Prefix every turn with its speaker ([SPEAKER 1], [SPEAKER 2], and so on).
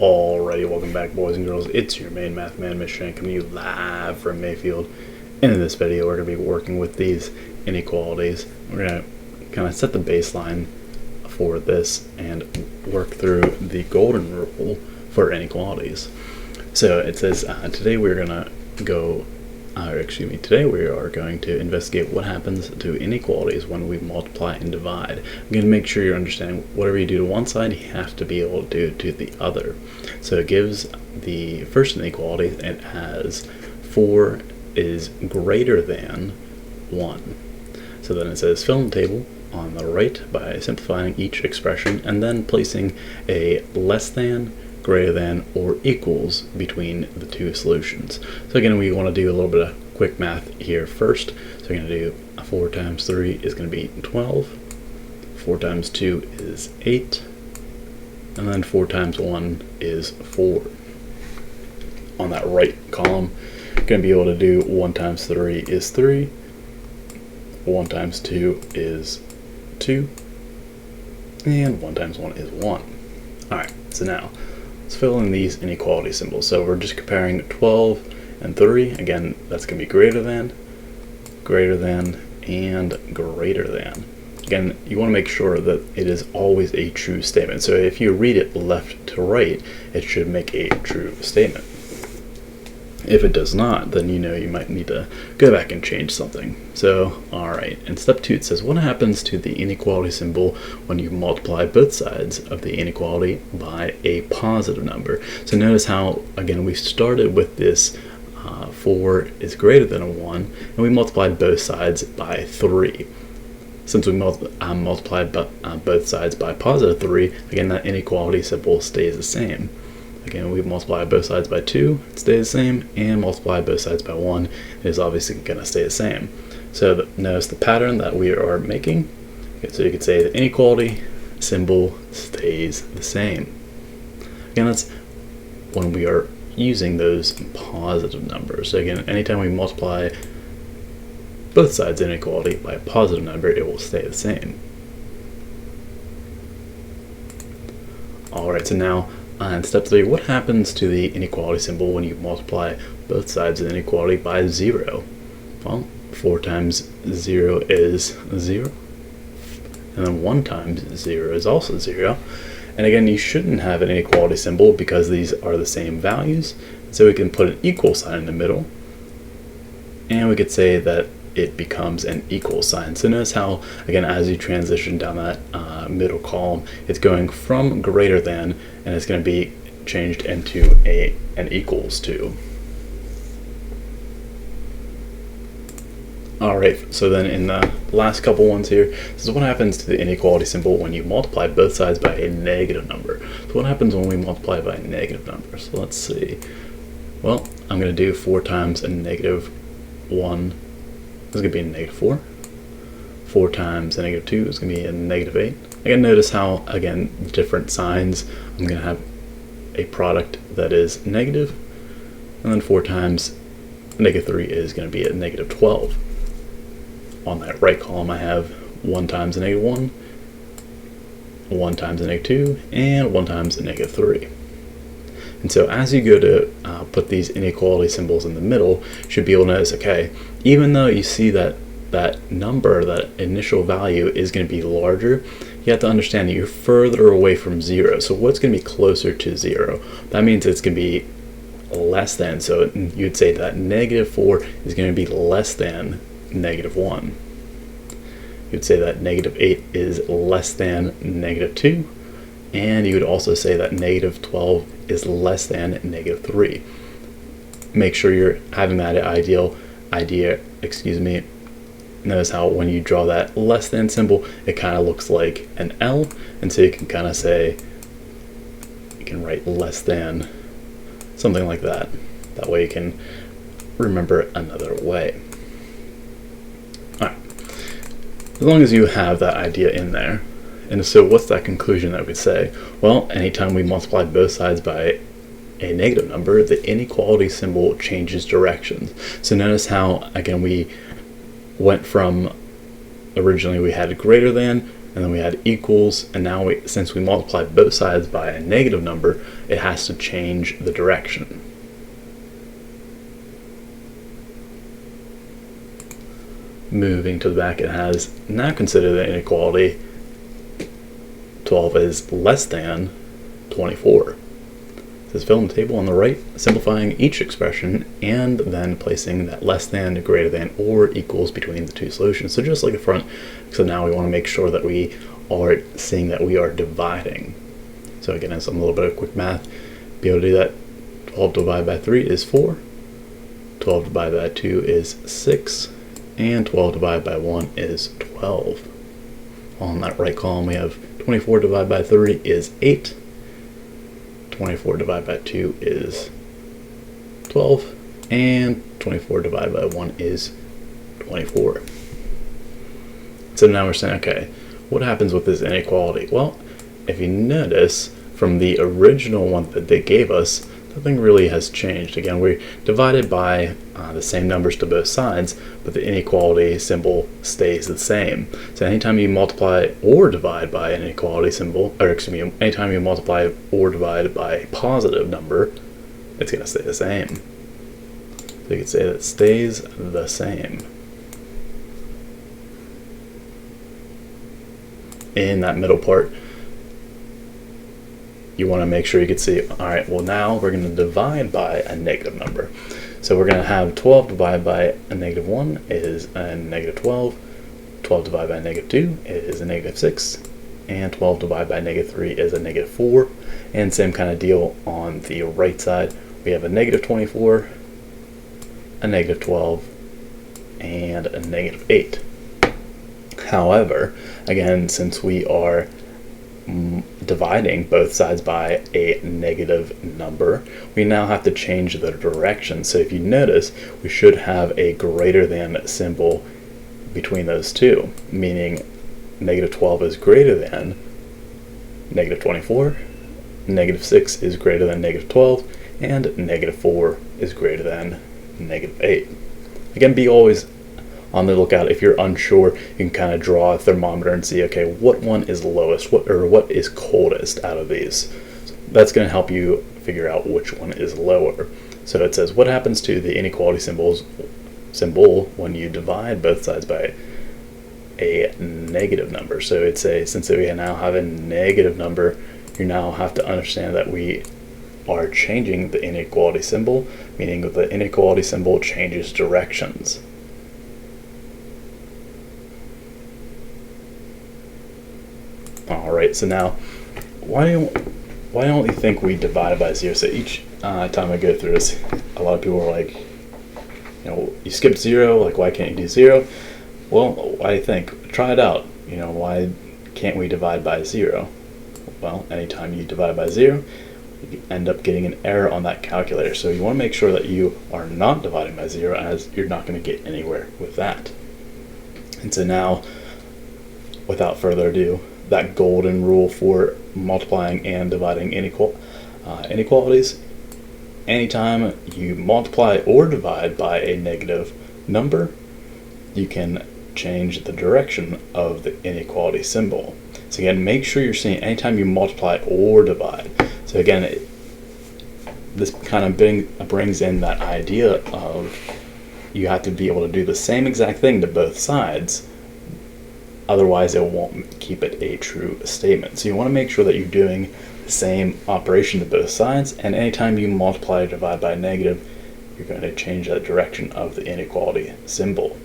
[SPEAKER 1] Alrighty, welcome back, boys and girls. It's your main math man, Miss Shank, coming to you live from Mayfield. And in this video, we're going to be working with these inequalities. We're going to kind of set the baseline for this and work through the golden rule for inequalities. So it says today we are going to investigate what happens to inequalities when we multiply and divide. I'm going to make sure you're understanding whatever you do to one side, you have to be able to do it to the other. So it gives the first inequality, it has 4 is greater than 1. So then it says fill in the table on the right by simplifying each expression and then placing a less than, greater than, or equals between the two solutions. So again, we want to do a little bit of quick math here first. So we're going to do 4 times 3 is going to be 12, 4 times 2 is 8, and then 4 times 1 is 4. On that right column, you're going to be able to do 1 times 3 is 3, 1 times 2 is 2, and 1 times 1 is 1. Alright, so now let's fill in these inequality symbols. So we're just comparing 12 and 3. Again, that's going to be greater than, and greater than. Again, you want to make sure that it is always a true statement. So if you read it left to right, it should make a true statement. If it does not, then you know you might need to go back and change something. So, alright, in step 2 it says, what happens to the inequality symbol when you multiply both sides of the inequality by a positive number? So notice how, again, we started with this 4 is greater than 1, and we multiplied both sides by 3. Since we multiplied both sides by positive 3, again, that inequality symbol stays the same. Again, we multiply both sides by 2, it stays the same, and multiply both sides by 1, it is obviously going to stay the same. So notice the pattern that we are making. Okay, so you could say the inequality symbol stays the same. Again, that's when we are using those positive numbers. So again, anytime we multiply both sides of inequality by a positive number, it will stay the same. Alright, so now in step 3, what happens to the inequality symbol when you multiply both sides of the inequality by 0? Well, 4 times 0 is 0, and then 1 times 0 is also 0. And again, you shouldn't have an inequality symbol because these are the same values. So we can put an equal sign in the middle, and we could say that it becomes an equal sign. So notice how, again, as you transition down that middle column, it's going from greater than, and it's going to be changed into an equals to. Alright, so then in the last couple ones here, this is what happens to the inequality symbol when you multiply both sides by a negative number. So what happens when we multiply by a negative number? So let's see. Well, I'm going to do 4 times a negative 1. This is going to be a negative 4. 4 times a negative 2 is going to be a negative 8. Again, notice how, again, different signs, I'm going to have a product that is negative, and then 4 times negative 3 is going to be a negative 12. On that right column, I have 1 times a negative 1, 1 times a negative 2, and 1 times a negative 3. And so as you go to put these inequality symbols in the middle, you should be able to notice, okay, even though you see that number, that initial value is going to be larger, you have to understand that you're further away from 0. So what's going to be closer to 0? That means it's going to be less than. So you'd say that negative 4 is going to be less than negative 1. You'd say that negative 8 is less than negative 2. And you would also say that negative 12 is less than negative 3. Make sure you're having that idea. Notice how when you draw that less than symbol, it kind of looks like an L, and so you can kind of say, you can write less than, something like that. That way you can remember another way. Alright, as long as you have that idea in there. And so what's that conclusion that we could say? Well, anytime we multiply both sides by a negative number, the inequality symbol changes directions. So notice how, again, we went from, originally we had a greater than, and then we had equals, and now since we multiply both sides by a negative number, it has to change the direction. Moving to the back, it has now consider the inequality 12 is less than 24. It says fill in the table on the right, simplifying each expression and then placing that less than, greater than, or equals between the two solutions. So just like the front, so now we want to make sure that we are seeing that we are dividing. So again, as a little bit of quick math, be able to do that. 12 divided by 3 is 4, 12 divided by 2 is 6, and 12 divided by 1 is 12. On that right column, we have 24 divided by 3 is 8, 24 divided by 2 is 12, and 24 divided by 1 is 24. So now we're saying, okay, what happens with this inequality? Well, if you notice from the original one that they gave us, nothing really has changed. Again, we're divided by the same numbers to both sides, but the inequality symbol stays the same. So anytime you multiply or divide by an inequality symbol, or excuse me, anytime you multiply or divide by a positive number, it's going to stay the same. So you could say that it stays the same. In that middle part, you want to make sure you can see, all right, well now we're going to divide by a negative number. So we're going to have 12 divided by a negative 1 is a negative 12, 12 divided by a negative 2 is a negative 6, and 12 divided by a negative 3 is a negative 4. And same kind of deal on the right side. We have a negative 24, a negative 12, and a negative 8. However, again, since we are dividing both sides by a negative number, we now have to change the direction. So if you notice, we should have a greater than symbol between those two, meaning negative 12 is greater than negative 24, negative 6 is greater than negative 12, and negative 4 is greater than negative 8. Again, be always on the lookout. If you're unsure, you can kind of draw a thermometer and see, okay, what one is lowest, what is coldest out of these. So that's going to help you figure out which one is lower. So it says, what happens to the inequality symbol when you divide both sides by a negative number? So it's since we now have a negative number, you now have to understand that we are changing the inequality symbol, meaning the inequality symbol changes directions. Alright, so now, why don't you think we divide by 0? So each time I go through this, a lot of people are like, you skipped 0, like why can't you do 0? Well, why do you think? Try it out. Why can't we divide by 0? Well, anytime you divide by 0, you end up getting an error on that calculator. So you want to make sure that you are not dividing by 0, as you're not going to get anywhere with that. And so now, without further ado, that golden rule for multiplying and dividing inequalities. Anytime you multiply or divide by a negative number, you can change the direction of the inequality symbol. So again, make sure you're seeing anytime you multiply or divide. So again, this kind of brings in that idea of you have to be able to do the same exact thing to both sides. Otherwise, it won't keep it a true statement. So you want to make sure that you're doing the same operation to both sides, and anytime you multiply or divide by a negative, you're going to change that direction of the inequality symbol.